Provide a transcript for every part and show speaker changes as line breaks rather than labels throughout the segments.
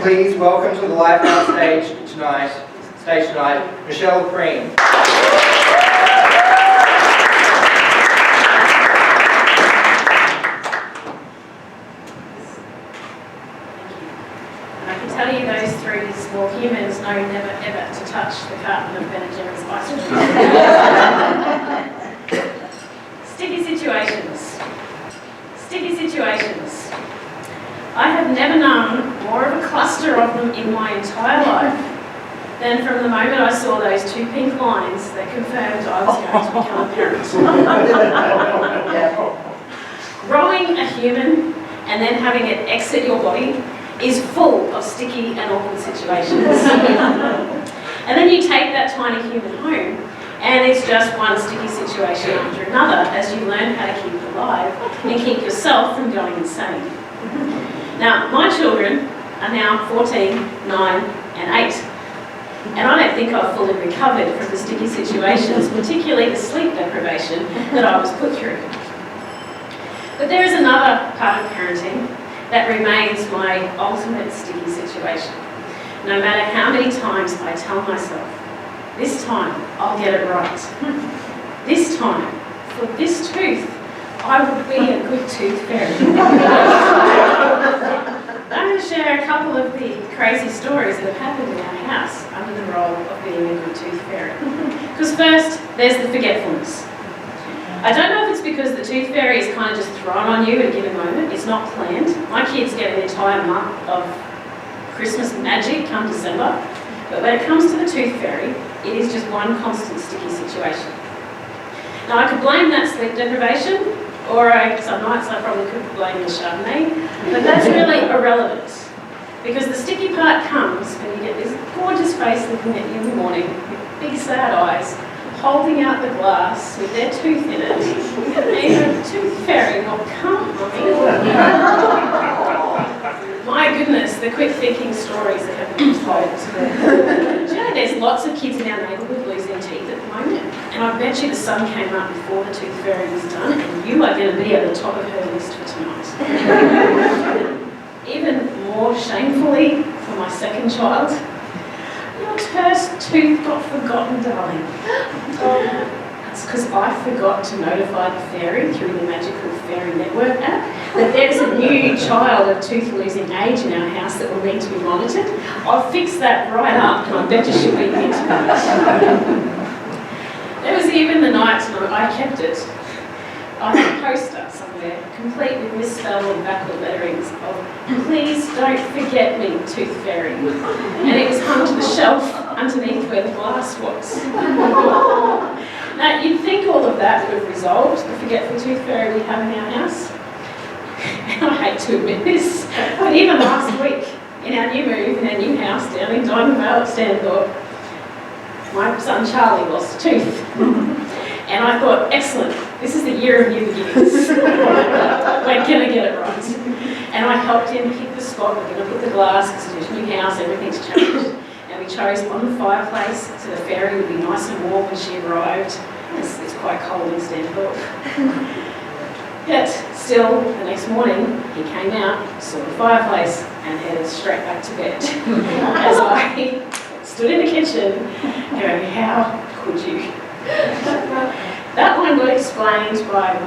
Please welcome to the Lifehouse stage tonight, Michelle Priem.
I can tell you those three small humans know never ever to touch the carton of Ben & Jerry's ice cream. Sticky situations. Sticky situations. I have never known more of a cluster of them in my entire life than from the moment I saw those two pink lines that confirmed I was going to become a parent. Growing a human and then having it exit your body is full of sticky and awkward situations. And then you take that tiny human home and it's just one sticky situation after another as you learn how to keep it alive and keep yourself from going insane. Now, my children are now 14, 9 and 8. And I don't think I've fully recovered from the sticky situations, particularly the sleep deprivation that I was put through. But there is another part of parenting that remains my ultimate sticky situation. No matter how many times I tell myself, this time I'll get it right. This time, for this tooth, I would be a good tooth fairy. I'm going to share a couple of the crazy stories that have happened in our house under the role of being a good tooth fairy. Because first, there's the forgetfulness. I don't know if it's because the tooth fairy is kind of just thrown on you at a given moment. It's not planned. My kids get an entire month of Christmas magic come December. But when it comes to the tooth fairy, it is just one constant sticky situation. Now I could blame that sleep deprivation, or some nights I probably could blame the Chardonnay, but that's really irrelevant. Because the sticky part comes when you get this gorgeous face looking at you in the morning, with big sad eyes, holding out the glass with their tooth in it, and the tooth fairy will come on. My goodness, the quick thinking stories that have been told. Do you know there's lots of kids in our neighbourhood losing teeth at the moment? And I bet you the sun came up before the tooth fairy was done, and you are going to be at the top of her list for tonight. Even more shamefully for my second child, your terse tooth got forgotten, darling. That's because I forgot to notify the fairy through the magical Fairy Network app that there's a new child of tooth losing age in our house that will need to be monitored. I'll fix that right up, and I bet you she'll be here tonight. There was even the night I kept it. I had a poster somewhere, complete with misspelled and backward letterings of "Please don't forget me, Tooth Fairy." And it was hung to the shelf underneath where the glass was. Now, you'd think all of that would have resolved the forgetful Tooth Fairy we have in our house. And I hate to admit this, but even last week, in our new move, in our new house down in Diamond Vale at Stanthorpe, my son Charlie lost a tooth. And I thought, excellent, this is the year of new beginnings. We're going to get it right. And I helped him pick the spot. We're going to put the glass, because it's a new house, everything's changed. And we chose on the fireplace, so the fairy would be nice and warm when she arrived. It's quite cold in Stanthorpe. Yet, still, the next morning, he came out, saw the fireplace, and headed straight back to bed. As I stood in the kitchen, going, how could you? That one got explained by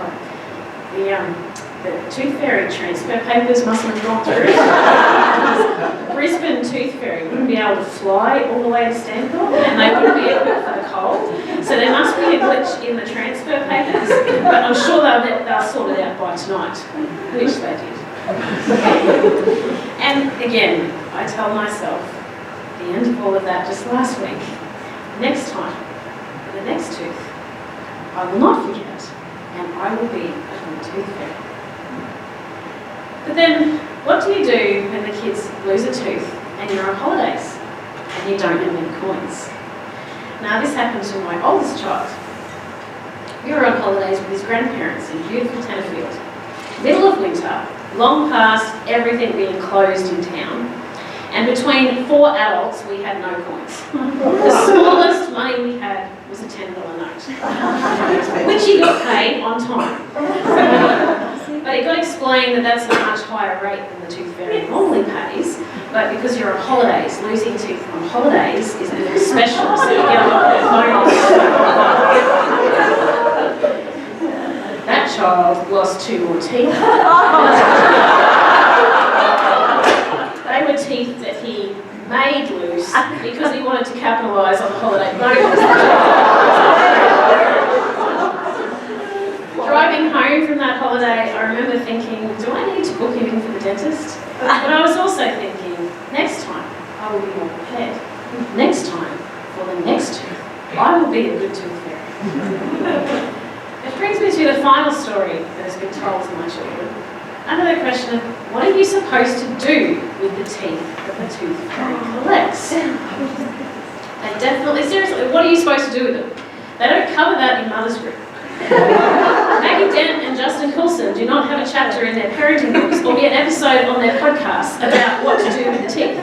the tooth fairy transfer papers must have gone through. Brisbane tooth fairy wouldn't be able to fly all the way to Stanthorpe, and they wouldn't be equipped for the cold. So there must be a glitch in the transfer papers, but I'm sure they'll sort it out by tonight, which they did. And again, I tell myself, at the end of all of that just last week, next time, the next tooth, I will not forget, and I will be a good tooth fairy. But then, what do you do when the kids lose a tooth and you're on holidays and you don't have any coins? Now, this happened to my oldest child. We were on holidays with his grandparents in beautiful Tenterfield. Middle of winter, long past everything being closed in town, and between 4 adults, we had no coins. The smallest money we had was a $10 note, which he got paid on time. But it got explained that that's a much higher rate than the tooth fairy normally pays, but because you're on holidays, losing teeth on holidays is a bit special, so you get a lot of bonus. That child lost 2 more teeth. They were teeth that he made loose because he wanted to capitalise on the holiday bonus. Driving home from that holiday, I remember thinking, do I need to book him in for the dentist? But I was also thinking, next time I will be more prepared. Next time, for the next tooth, I will be a good tooth fairy. It brings me to the final story that has been told to my children. Under the question of, what are you supposed to do with the teeth that the tooth fairy collects? They definitely, seriously, what are you supposed to do with them? They don't cover that in Mother's Group. Maggie Dent and Justin Coulson do not have a chapter in their parenting books or an episode on their podcast about what to do with the teeth.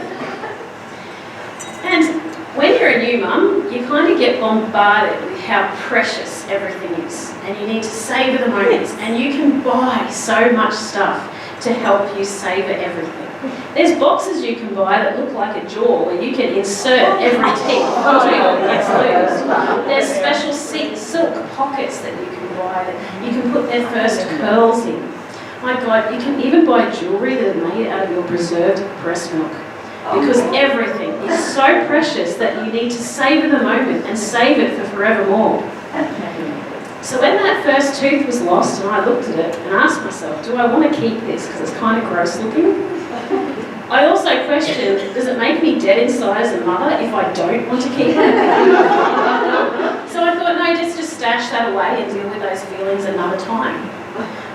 And when you're a new mum, you kind of get bombarded with how precious everything is, and you need to savour the moments, and you can buy so much stuff to help you savour everything. There's boxes you can buy that look like a jaw where you can insert every teeth until it gets loose. There's special silk pockets that you can buy that you can put their first curls in. My God, you can even buy jewellery that is made out of your preserved breast milk. Because everything is so precious that you need to savour the moment and save it for forevermore. So when that first tooth was lost and I looked at it and asked myself, do I want to keep this because it's kind of gross looking? I also questioned, does it make me dead inside as a mother if I don't want to keep it? So I thought, no, just stash that away and deal with those feelings another time.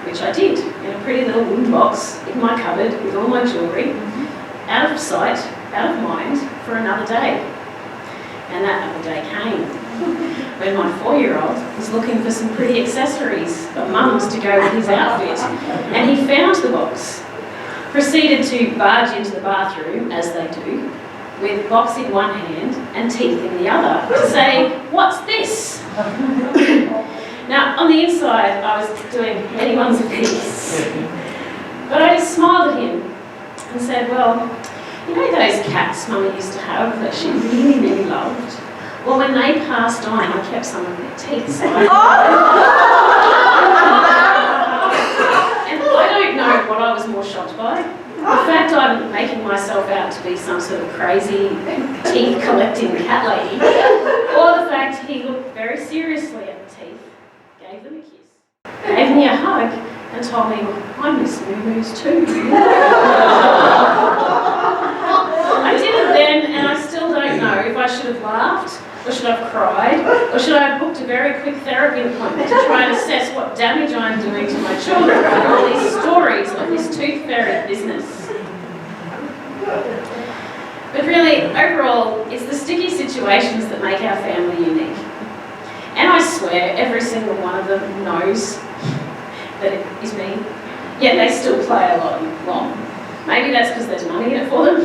Which I did, in a pretty little wooden box in my cupboard with all my jewellery, out of sight, out of mind, for another day. And that other day came, when my 4-year-old was looking for some pretty accessories of Mum's to go with his outfit, and he found the box. Proceeded to barge into the bathroom, as they do, with box in one hand and teeth in the other, to say, what's this? Now, on the inside, I was doing anyone's peace. But I just smiled at him and said, well, you know those cats Mummy used to have that she really, really loved? Well, when they passed on, I kept some of their teeth. So and I don't know what I was more shocked by. The fact I'm making myself out to be some sort of crazy teeth-collecting cat lady, or the fact he looked very seriously at the teeth, gave them a kiss, gave me a hug, and told me, I miss moo-moos too. I did it then, and I still don't know if I should have laughed, or should I have cried, or should I have booked a very quick therapy appointment to try and assess what damage I'm doing to my children with all these stories of this tooth fairy business. But really, overall, it's the sticky situations that make our family unique. And I swear, every single one of them knows that it is me, yet they still play along. Maybe that's because there's money in it for them,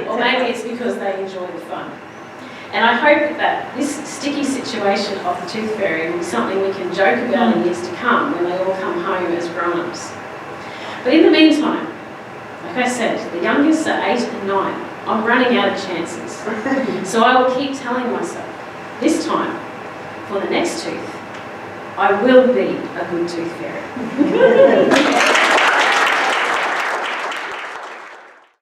or maybe it's because they enjoy the fun. And I hope that this sticky situation of the tooth fairy will be something we can joke about in years to come when they all come home as grown-ups. But in the meantime, like I said, the youngest are 8 and 9. I'm running out of chances. So I will keep telling myself, this time, for the next tooth, I will be a good tooth fairy.